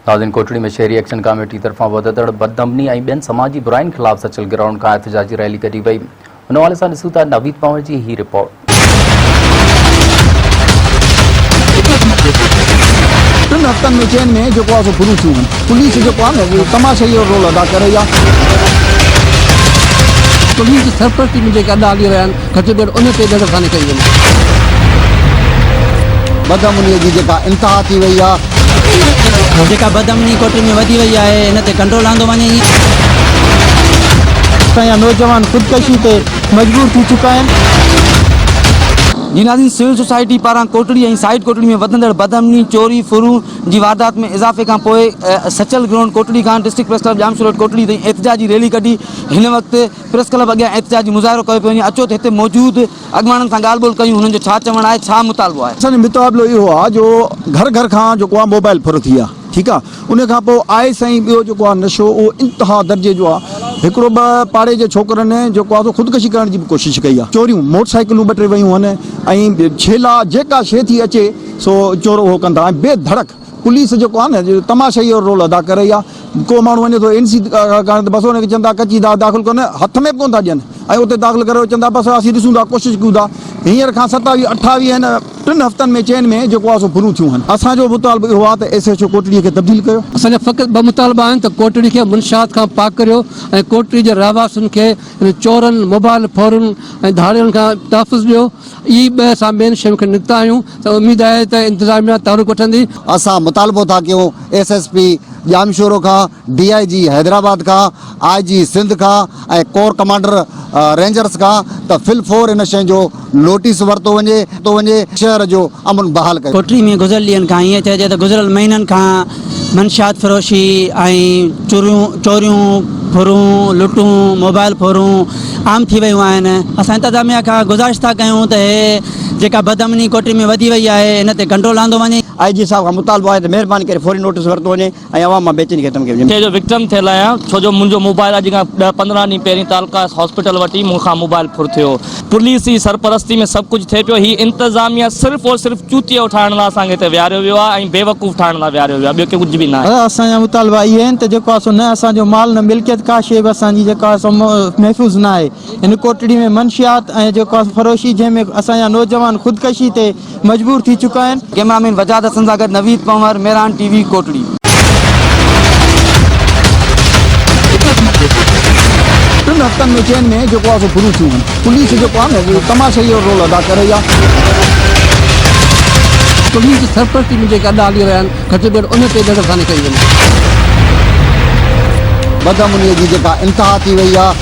नाज़रीन, कोटड़ी में शहरी एक्शन कमेटी तरफा वधंदड़ बदअमनी ऐं ॿियनि समाजी बुराइनि ख़िलाफ़ सचल ग्राउंड खां एहतजाजी रैली कढी वई। हुन हवाले सां ॾिसूं था नवीद पंवर जी ही रिपोर्ट। टिन हफ़्तनि में चेन में जो आहे शुरू थियूं आहिनि। पुलिस जो आहे न तमाशाई जो रोल अदा करे रही आहे। पुलिस जी सरपरस्ती में जेके अदा हली रहिया आहिनि घटि में घटि उन ते नज़रसानी कई वञे। बदअमनी जी जेका इंतिहा थी वई आहे, जेका बदअमनी कोटड़ी में वधी वई आहे, इन ते कंट्रोल आंदो वञे। असांजा नौजवान ख़ुदकशी ते मजबूर थी चुका आहिनि। जी नाज़रीन, सिविल सोसाइटी पारां कोटड़ी ऐं साइड कोटड़ी में वधंदड़ बदअमनी, चोरी फुरू जी वारदात में इज़ाफ़े खां पोइ सचल ग्राउंड कोटड़ी खां district press club Jamshoro road Kotri ताईं एहतजाजी रैली कढी। हिन वक़्तु प्रेस क्लब अॻियां एहतजाजी मुज़ाहिरो कयो पियो वञे। अचो त हिते मौजूदु अॻवाननि सां ॻाल्हि ॿोल कयूं, हुननि जो छा चवणु आहे, छा मुतालबो आहे। असांजो मुताबिलो इहो आहे जो घर घर खां जेको आहे मोबाइल फुर थी आहे, ठीकु आहे। उन खां पोइ आहे साईं ॿियो जेको आहे नशो उहो इंतिहा दर्जे जो आहे। हिकिड़ो ॿ पाड़े जे छोकिरनि जेको आहे ख़ुदकशी करण जी बि कोशिशि कई आहे। चोरियूं मोटरसाइकिलूं ॿ टे वयूं आहिनि ऐं छेला जेका शइ थी अचे सो चोर उहो कंदा आहिनि। बेधड़क पुलिस जेको आहे न तमाशाई जो रोल अदा करे रही आहे। को माण्हू वञे थो NC करण त बसि हुनखे चवनि था कची दाख़िल कोन्हे, हथ में बि कोन था ॾियनि ऐं उते दाख़िल करे चवनि था बसि असीं ॾिसूं था, कोशिशि कयूं था। हींअर खां 27-28 आहिनि टिन हफ़्तनि में चेन में जेको आहे सो पूरियूं थियूं आहिनि। असांजो मुतालबो इहो आहे त SHO कोटड़ीअ खे तब्दील कयो। असांजा फ़क़ति ॿ मुतालबा आहिनि त कोटड़ी खे मुनशात खां पाक करियो ऐं कोटड़ी जे रहवासियुनि खे चोरनि, मोबाइल फोरुनि ऐं धाड़ियुनि खां तहफ़ुज़ ॾियो। इहे ॿ असां ॿियनि शयुनि खे निकिता आहियूं त उमेदु आहे त इंतिज़ामिया तारुक वठंदी। असां मुतालबो था कयूं SSP जामशोरो खां, DIG हैदराबाद खां, IG सिंध खां ऐं कोर कमांडर रेंजर्स खां त फिलफोर इन शइ जो नोटिस वरितो वञे शहर जो अमन बहाल कयो। कोटड़ी में गुज़िरियल ॾींहंनि खां ईअं चइजे त गुज़िरियल महीननि खां मंशियात फ़रोशी ऐं चोरियूं फुरूं, लुटूं, मोबाइल फोरूं आम थी वियूं आहिनि। असां इंतिज़ामिया खां गुज़ारिश था कयूं त हे जेका बदअमनी कोटड़ी में वधी वई आहे, इन ते कंट्रोल आंदो वञे। IG साहब खां मुतालबो आहे त महिरबानी करे फौरी नोटिस वरितो वञे ऐं अवाम मां बेचैनी ख़तमु कई वञे। जो विक्टिम थियल आहियां, छो जो मुंहिंजो मोबाइल अॼु खां 10-15 ॾींहं पहिरीं तालका हॉस्पिटल वठी मूंखां मोबाइल फुर थियो। पुलिस जी सरपरस्ती में सभु कुझु थिए पियो। ही इंतिज़ामिया सिर्फ़ु और सिर्फ़ु चूतिया ठाहिण लाइ असांखे हिते विहारियो वियो आहे ऐं बेवकूफ़ ठाहिण लाइ विहारियो वियो आहे, ॿियो कुझु बि न आहे। असांजा मुतालबा इहे आहिनि त जेको आहे सो न असांजो माल न मिल्कियत का शइ बि असांजी जेका आहे सो महफ़ूज़ न आहे। हिन कोटड़ी में मंशियात ऐं जेको आहे फ़रोशी जंहिंमें असांजा नौजवान ख़ुदकशी ते मजबूर थी चुका आहिनि। कैमरामैन वजाद हसन सां गॾु नवीद पंवर, मेरान TV कोटड़ी। टिन हफ़्तनि में चेन में जेको आहे सो पूरियूं थियूं आहिनि। पुलिस जेको आहे न तमाशाई जो रोल अदा करे रही आहे। पुलिस जी सरपरस्ती में जेके अदा हली रहिया आहिनि घटि में घटि उन ते नज़रसानी कई वञे। बदअमनी जी जेका इंतिहा थी वई आहे,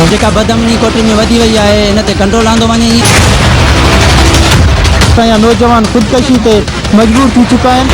जेका बदअमनी कोटड़ी में वधी वई आहे, इन ते कंट्रोल आंदो वञे। असांजा नौजवान ख़ुदकशी ते मजबूर थी चुका आहिनि।